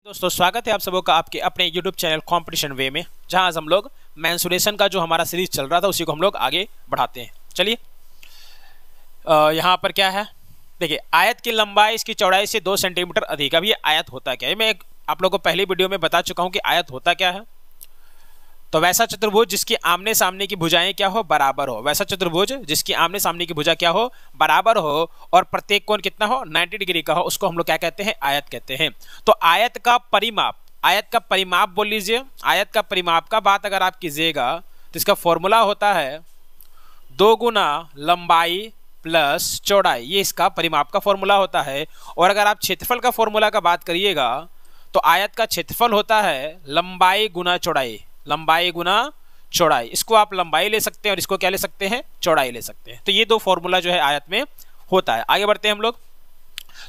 दोस्तों स्वागत है आप सबों का आपके अपने YouTube चैनल कंपटीशन वे में, जहां आज हम लोग मेंसुरेशन का जो हमारा सीरीज चल रहा था उसी को हम लोग आगे बढ़ाते हैं। चलिए यहाँ पर क्या है, देखिए आयत की लंबाई इसकी चौड़ाई से 2 सेंटीमीटर अधिक। अब ये आयत होता क्या है, मैं आप लोगों को पहली वीडियो में बता चुका हूँ कि आयत होता क्या है। तो वैसा चतुर्भुज जिसकी आमने सामने की भुजाएं क्या हो, बराबर हो। वैसा चतुर्भुज जिसकी आमने सामने की भुजा क्या हो, बराबर हो, और प्रत्येक कोण कितना हो, 90 डिग्री का हो, उसको हम लोग क्या कहते हैं, आयत कहते हैं। तो आयत का परिमाप बोल लीजिए। आयत का परिमाप का बात अगर आप कीजिएगा तो इसका फॉर्मूला होता है 2 गुना लंबाई प्लस चौड़ाई। ये इसका परिमाप का फॉर्मूला होता है। और अगर आप क्षेत्रफल का फॉर्मूला का बात करिएगा तो आयत का क्षेत्रफल होता है लंबाई गुना चौड़ाई। लंबाई गुना चौड़ाई, इसको आप लंबाई ले सकते हैं और इसको क्या ले सकते हैं, चौड़ाई ले सकते हैं। तो ये 2 फॉर्मूला जो है आयत में होता है। आगे बढ़ते हैं हम लोग।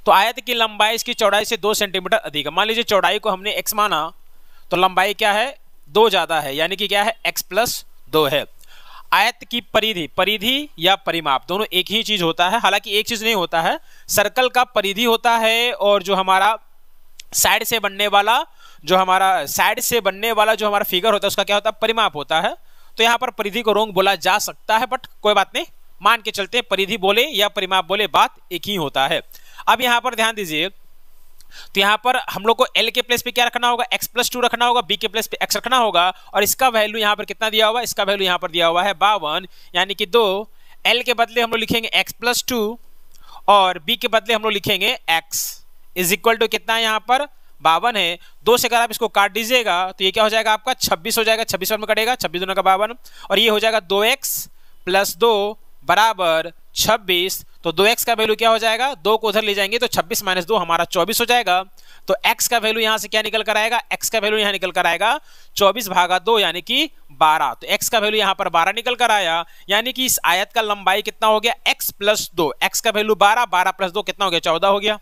तो आयत की लंबाई इसकी चौड़ाई से 2 सेंटीमीटर अधिक है। मान लीजिए चौड़ाई को हमने x माना तो लंबाई क्या है, 2 ज्यादा है, यानी कि क्या है, x + 2 है। आयत की परिधि या परिमाप दोनों एक ही चीज होता है। हालांकि एक चीज नहीं होता है, सर्कल का परिधि होता है और जो हमारा साइड से बनने वाला जो हमारा फिगर होता है उसका क्या होता है, परिमाप होता है। तो यहाँ पर परिधि को रोंग बोला जा सकता है, बट कोई बात नहीं, मान के चलते हैं परिधि बोले या परिमाप बोले बात एक ही होता है। अब यहाँ पर ध्यान दीजिए, तो यहाँ पर हम लोग को L के प्लेस पे क्या रखना होगा, x + 2 रखना होगा, B के प्लेस पे x रखना होगा, और इसका वैल्यू यहाँ पर कितना दिया हुआ है, इसका वैल्यू यहाँ पर दिया हुआ है 52, यानी कि 2। L के बदले हम लोग लिखेंगे x + 2 और B के बदले हम लोग लिखेंगे x = कितना, यहाँ पर 52 है। 2 से अगर आप इसको काट दीजिएगा तो ये क्या हो जाएगा, आपका 26 हो जाएगा। 26 में कटेगा, 26 दूना का 52, और ये हो जाएगा 2x + 2 = 26। तो 2x का वैल्यू क्या हो जाएगा, 2 को उधर ले जाएंगे तो 26 - 2 हमारा 24 हो जाएगा। तो x का वैल्यू यहाँ से क्या निकल कर आएगा, x का वैल्यू यहाँ निकल कर आएगा 24/2 यानी कि 12। तो x का वैल्यू यहाँ पर 12 निकल कर आया, यानी कि इस आयत का लंबाई कितना हो गया, x + 2। x का वैल्यू 12, 12 + 2 कितना हो गया, 14 हो गया।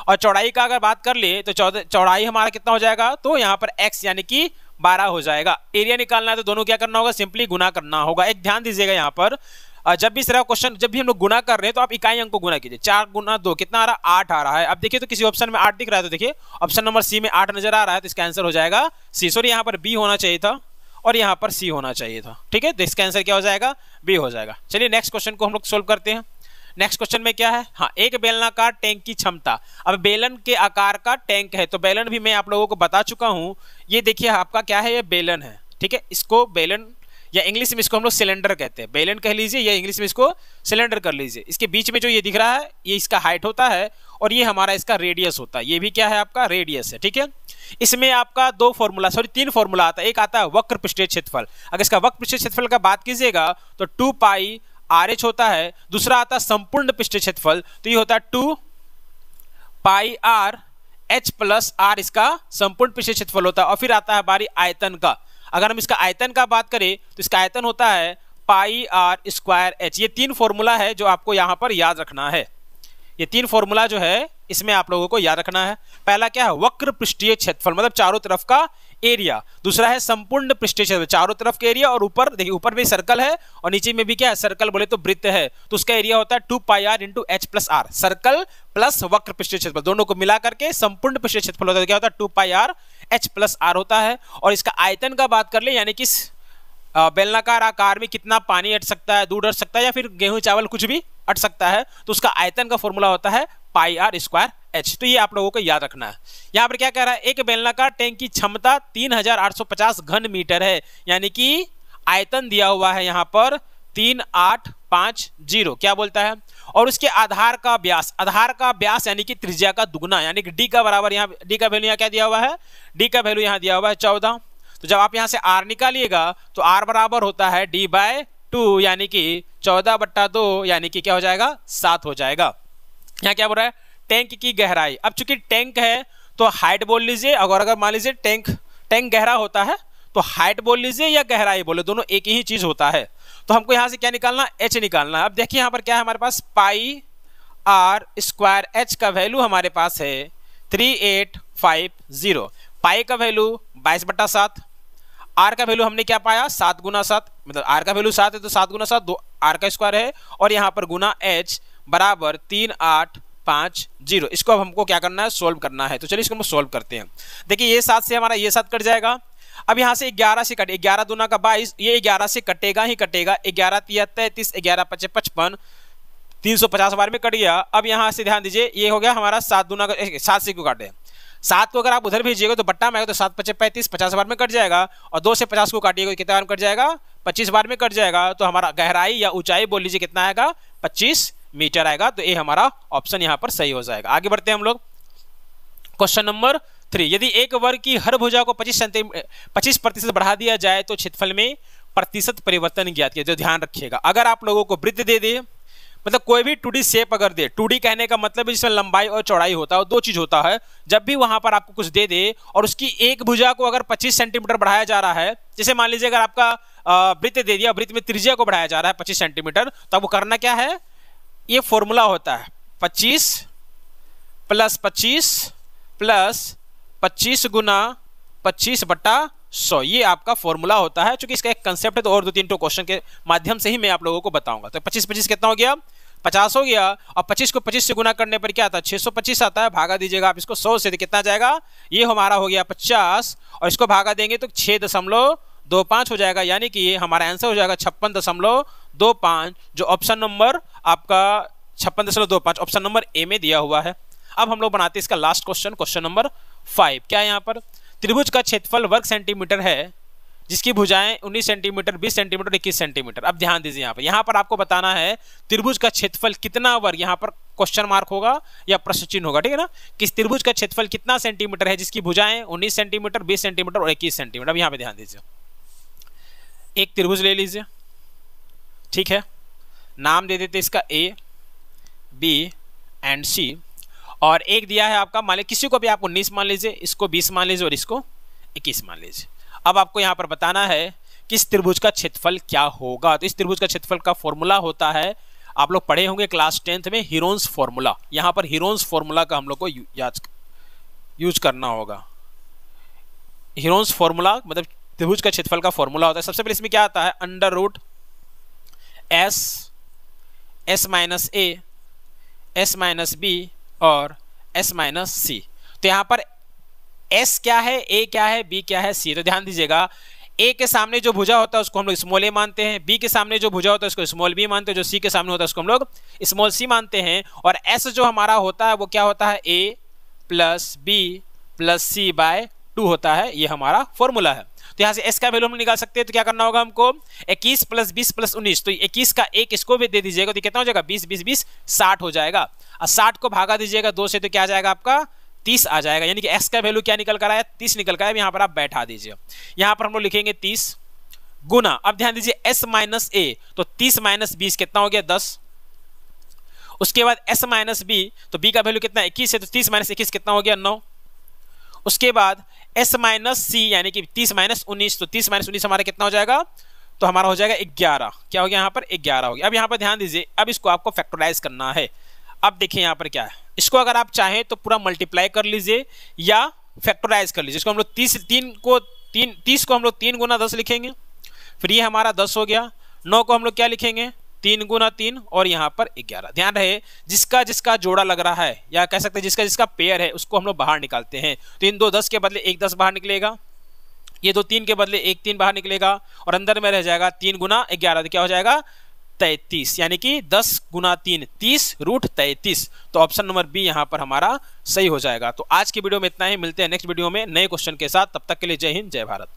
और चौड़ाई का अगर बात कर ले तो चौड़ाई हमारा कितना हो जाएगा, तो यहाँ पर x यानी कि 12 हो जाएगा। एरिया निकालना है तो दोनों क्या करना होगा, सिंपली गुना करना होगा। एक ध्यान दीजिएगा, यहाँ पर जब भी इस तरह क्वेश्चन जब भी हम लोग गुना कर रहे हैं तो आप इकाई अंक को गुना कीजिए। 4 × 2 कितना आ रहा है, 8 आ रहा है। अब देखिए तो किसी ऑप्शन में 8 दिख रहा है, तो देखिए ऑप्शन नंबर सी में 8 नजर आ रहा है, तो इसका आंसर हो जाएगा सी। सॉरी, यहाँ पर बी होना चाहिए था और यहाँ पर सी होना चाहिए था। ठीक है, तो इसका आंसर क्या हो जाएगा, बी हो जाएगा। चलिए नेक्स्ट क्वेश्चन को हम लोग सोल्व करते हैं। नेक्स्ट क्वेश्चन में क्या है, हाँ, एक बेलनाकार टैंक की क्षमता। अब बेलन के आकार का टैंक है, तो बेलन भी मैं आप लोगों को बता चुका हूं। ये देखिए आपका क्या है, ये बेलन है। ठीक है, इसको बेलन या इंग्लिश में इसको हम लोग सिलेंडर कहते हैं। बेलन कह लीजिए या इंग्लिश में इसको सिलेंडर कर लीजिए। इसके बीच में जो ये दिख रहा है ये इसका हाइट होता है और ये हमारा इसका रेडियस होता है। ये भी क्या है, आपका रेडियस है। ठीक है, इसमें आपका 3 फॉर्मूला आता है। एक आता है वक्र पृष्ठीय क्षेत्रफल। अगर इसका वक्र पृष्ठीय क्षेत्रफल का बात कीजिएगा तो 2π RH होता है। दूसरा आता है संपूर्ण पृष्ठीय क्षेत्रफल, तो ये होता है 2πr H + R, इसका संपूर्ण पृष्ठीय क्षेत्रफल होता है। और फिर आता है बारी आयतन का। अगर हम इसका आयतन का बात करें तो इसका आयतन होता है πr² H। ये 3 फॉर्मूला है जो आपको यहाँ पर याद रखना है। ये 3 फॉर्मूला जो है इसमें आप लोगों को याद रखना है। पहला क्या है, वक्र पृष्ठीय क्षेत्रफल, मतलब चारों तरफ का एरिया। दूसरा है संपूर्ण पृष्ठीय क्षेत्रफल, चारों तरफ का एरिया, और ऊपर देखिए ऊपर भी सर्कल है और नीचे में भी क्या है, सर्कल बोले तो वृत्त है, तो उसका एरिया होता है 2πr × H + R। Circle plus वक्र पृष्ठीय क्षेत्रफल दोनों को मिला करके संपूर्ण पृष्ठीय क्षेत्रफल होता है। क्या होता है, 2πr H + R होता है। और इसका आयतन का बात कर ले, यानी कि बेलनाकार आकार में कितना पानी अट सकता है, दूध अट सकता है, या फिर गेहूं चावल कुछ भी अट सकता है, तो उसका आयतन का फॉर्मूला होता है πr² H। तो ये आप लोगों को याद रखना है। यहाँ पर क्या कह रहा है, एक बेलनाकार टैंक की क्षमता 3850 घन मीटर है, यानी कि आयतन दिया हुआ है यहाँ पर 3850। क्या बोलता है, और उसके आधार का व्यास यानी कि त्रिज्या का दुगना, यानी कि d का बराबर, यहाँ d का वैल्यू यहाँ क्या दिया हुआ है, d का वैल्यू यहाँ दिया हुआ है 14। तो जब आप यहाँ से r निकालिएगा तो r बराबर होता है d/2, यानी कि 14/2, यानी कि क्या हो जाएगा, 7 हो जाएगा। यहाँ क्या बोल रहा है, टैंक की गहराई। अब चूंकि टैंक है तो हाइट बोल लीजिए, अगर मान लीजिए टैंक गहरा होता है तो हाइट बोल लीजिए या गहराई बोले, दोनों एक ही चीज होता है। तो हमको यहाँ से क्या निकालना, h निकालना है। अब देखिए यहाँ पर क्या है, हमारे पास πr² H का वैल्यू हमारे पास है 3850। पाई का वैल्यू 22/7, r का वैल्यू हमने क्या पाया, 7 × 7, मतलब r का वैल्यू 7 है तो 7 × 7 2 r² है, और यहाँ पर गुना h बराबर 3850 0। इसको अब हमको क्या करना है, सोल्व करना है। तो चलिए इसको हम सोल्व करते हैं। देखिए ये 7 से हमारा ये 7 कट जाएगा। अब यहाँ से 11 से कटे, 11 दूना का 22, ये 11 से कटेगा ही कटेगा। 11 तिया 33, 11 पचे 55, 350 बार में कट गया। अब यहाँ से ध्यान दीजिए, ये हो गया हमारा 7 दूना का 7 से क्यों काटे, 7 को अगर आप उधर भेजिएगा तो बट्टा में आएगा, तो 7 पचे 35, 50 बार में कट जाएगा। और 2 से 50 को काटिएगा तो कितने बार में कट जाएगा, 25 बार में कट जाएगा। तो हमारा गहराई या ऊंचाई बोल लीजिए कितना आएगा, 25 मीटर आएगा। तो ये हमारा ऑप्शन यहाँ पर सही हो जाएगा। आगे बढ़ते हैं हम लोग। क्वेश्चन नंबर 3, यदि एक वर्ग की हर भुजा को 25% बढ़ा दिया जाए तो क्षेत्रफल में प्रतिशत परिवर्तन ज्ञात किया। जो ध्यान रखिएगा, अगर आप लोगों को वृत्त दे दे, मतलब कोई भी 2D शेप अगर दे, 2D कहने का मतलब है जिसमें लंबाई और चौड़ाई होता है, और 2 चीज होता है। जब भी वहां पर आपको कुछ दे दे और उसकी एक भुजा को अगर 25 सेंटीमीटर बढ़ाया जा रहा है, जैसे मान लीजिए अगर आपका वृत्त दे दिया, वृत्त में त्रिज्या को बढ़ाया जा रहा है 25 सेंटीमीटर, तो आपको करना क्या है, ये फॉर्मूला होता है 25 + 25 + 25 गुना 25/100। ये आपका फॉर्मूला होता है। चूंकि इसका एक कंसेप्ट है तो और 2-3 क्वेश्चन के माध्यम से ही मैं आप लोगों को बताऊंगा। तो 25 कितना हो गया, 50 हो गया। और 25 को 25 से गुना करने पर क्या आता है, 625 आता है। भागा दीजिएगा आप इसको 100 से, तो कितना जाएगा, ये हमारा हो गया 50, और इसको भागा देंगे तो 6.25 हो जाएगा। यानी कि ये हमारा आंसर हो जाएगा 56.25, जो ऑप्शन नंबर आपका 56.25 ऑप्शन नंबर ए में दिया हुआ है। अब हम लोग बनाते हैं इसका लास्ट क्वेश्चन, क्वेश्चन नंबर 5। क्या है यहाँ पर, त्रिभुज का क्षेत्रफल वर्ग सेंटीमीटर है जिसकी भुजाएं 19 सेंटीमीटर, 20 सेंटीमीटर, 21 सेंटीमीटर। अब ध्यान दीजिए, यहाँ पर आपको बताना है त्रिभुज का क्षेत्रफल कितना वर्ग, यहाँ पर क्वेश्चन मार्क होगा या प्रश्न चिन्ह होगा, ठीक है ना, कि त्रिभुज का क्षेत्रफल कितना सेंटीमीटर है जिसकी भुजाएं 19 सेंटीमीटर, 20 सेंटीमीटर और 21 सेंटीमीटर। अब यहाँ पे ध्यान दीजिए, एक त्रिभुज ले लीजिए, ठीक है, नाम दे देते इसका A, B एंड C, और एक दिया है आपका, मान लीजिए किसी को भी आप 19 मान लीजिए, इसको 20 मान लीजिए और इसको 21 मान लीजिए। अब आपको यहाँ पर बताना है कि इस त्रिभुज का क्षेत्रफल क्या होगा। तो इस त्रिभुज का क्षेत्रफल का फॉर्मूला होता है, आप लोग पढ़े होंगे क्लास 10th में, हीरोन्स फॉर्मूला। यहाँ पर हीरोन्स फॉर्मूला का हम लोग को यूज करना होगा। हीरोन्स फॉर्मूला मतलब त्रिभुज का क्षेत्रफल का फॉर्मूला होता है। सबसे पहले इसमें क्या आता है, √S S-A S-B और S-C। तो यहाँ पर S क्या है, A क्या है, B क्या है, C। तो ध्यान दीजिएगा, A के सामने जो भुजा होता है उसको हम लोग स्मॉल a मानते हैं, B के सामने जो भुजा होता है उसको स्मॉल b मानते हैं, जो C के सामने होता है उसको हम लोग स्मॉल c मानते हैं। और S जो हमारा होता है वो क्या होता है, A + B + C/2 होता है। ये हमारा फॉर्मूला है। तो यहाँ से S का वैल्यू हम निकाल सकते हैं। तो क्या करना होगा हमको, 21 + 20 + 19, तो 21 का 1 इसको भी दे दीजिएगा तो कितना हो जाएगा, 20 20 20 60 हो जाएगा। और 60 को भागा दीजिएगा 2 से, तो क्या आ जाएगा आपका 30 आ जाएगा। यानी कि S का वैल्यू क्या निकल कर आया, 30 निकल कर आया। यहाँ पर आप बैठा दीजिए, यहाँ पर हम लोग लिखेंगे 30 गुना, अब ध्यान दीजिए S - A, तो 30 - 20 कितना हो गया, 10। उसके बाद S - B, तो B का वैल्यू कितना 21 है, तो 30 - 21 कितना हो गया, 9। उसके बाद S - C यानी कि 30 - 19, तो 30 - 19 हमारा कितना हो जाएगा, तो हमारा हो जाएगा 11। क्या हो गया यहाँ पर, 11 हो गया। अब यहाँ पर ध्यान दीजिए, अब इसको आपको फैक्टराइज करना है। अब देखिए यहाँ पर क्या है, इसको अगर आप चाहें तो पूरा मल्टीप्लाई कर लीजिए या फैक्टराइज कर लीजिए। इसको हम लोग 30 को हम लोग 3 गुना 10 लिखेंगे, फिर ये हमारा 10 हो गया। 9 को हम लोग क्या लिखेंगे, 3 गुना 3 और यहाँ पर 11। ध्यान रहे, जिसका जिसका जोड़ा लग रहा है या कह सकते हैं जिसका जिसका पेयर है उसको हम लोग बाहर निकालते हैं। तो इन 2 10 के बदले 1 10 बाहर निकलेगा, ये 2 3 के बदले 1 3 बाहर निकलेगा, और अंदर में रह जाएगा 3 गुना 11, तो क्या हो जाएगा 33। यानी कि 10 गुना 3 30√33। तो ऑप्शन नंबर बी यहाँ पर हमारा सही हो जाएगा। तो आज की वीडियो में इतना ही, मिलते हैं नेक्स्ट वीडियो में नए क्वेश्चन के साथ। तब तक के लिए जय हिंद, जय भारत।